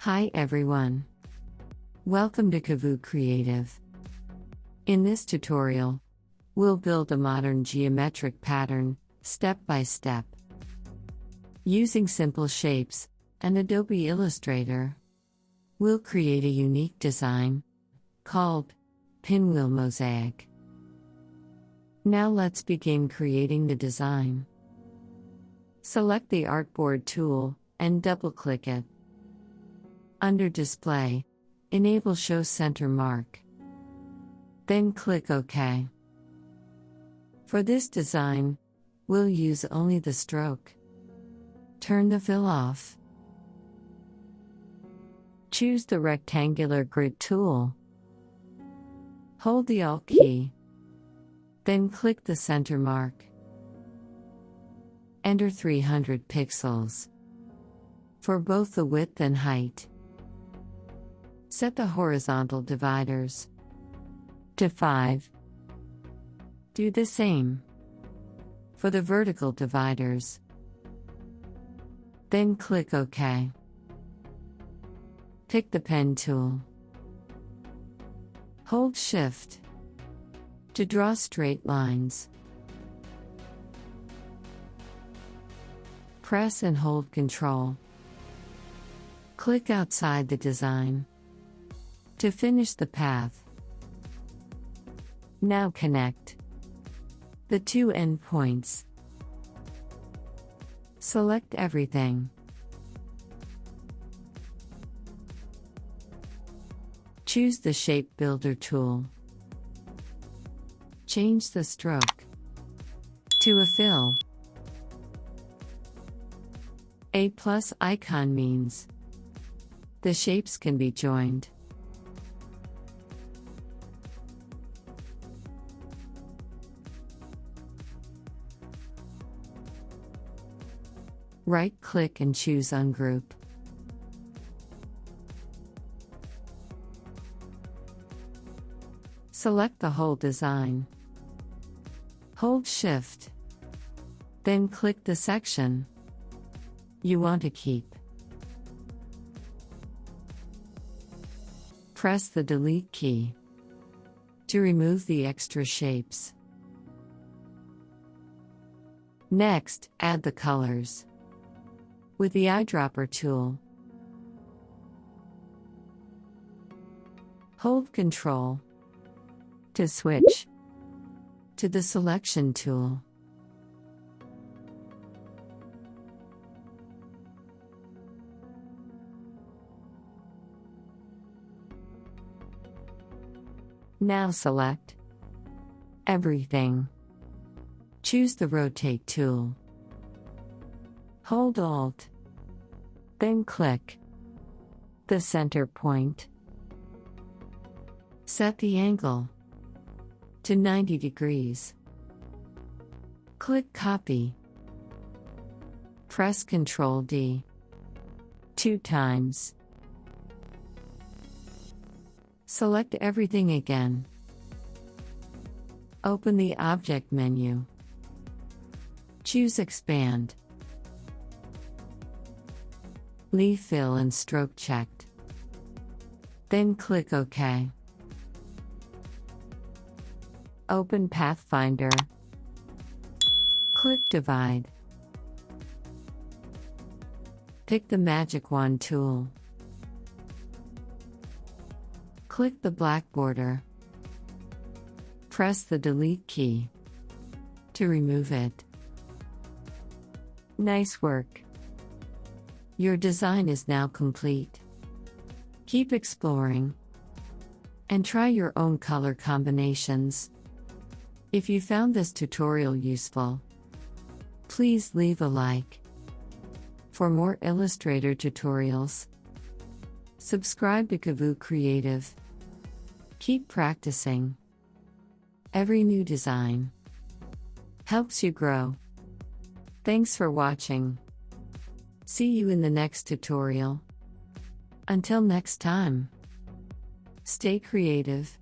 Hi everyone. Welcome to Kavu Creative. In this tutorial, we'll build a modern geometric pattern, step by step. Using simple shapes and Adobe Illustrator, we'll create a unique design called Pinwheel Mosaic. Now let's begin creating the design. Select the Artboard tool and double-click it. Under Display, enable Show Center Mark. Then click OK. For this design, we'll use only the stroke. Turn the fill off. Choose the rectangular grid tool. Hold the Alt key. Then click the center mark. Enter 300 pixels for both the width and height. Set the horizontal dividers to 5. Do the same for the vertical dividers. Then click OK. Pick the pen tool. Hold Shift to draw straight lines. Press and hold Ctrl. Click outside the design to finish the path. Now connect the two endpoints. Select everything. Choose the Shape Builder tool. Change the stroke to a fill. A plus icon means the shapes can be joined. Right-click and choose Ungroup. Select the whole design. Hold Shift. Then click the section you want to keep. Press the Delete key to remove the extra shapes. Next, add the colors with the eyedropper tool. Hold Ctrl to switch to the Selection tool. Now select everything. Choose the Rotate tool. Hold Alt. Then click the center point. Set the angle to 90 degrees. Click Copy. Press Ctrl D 2 times. Select everything again. Open the Object menu. Choose Expand. Leave Fill and Stroke checked. Then click OK. Open Pathfinder. Click Divide. Pick the Magic Wand tool. Click the black border. Press the Delete key to remove it. Nice work. Your design is now complete. Keep exploring and try your own color combinations. If you found this tutorial useful, please leave a like. For more Illustrator tutorials, subscribe to Kavu Creative. Keep practicing. Every new design helps you grow. Thanks for watching. See you in the next tutorial. Until next time, stay creative.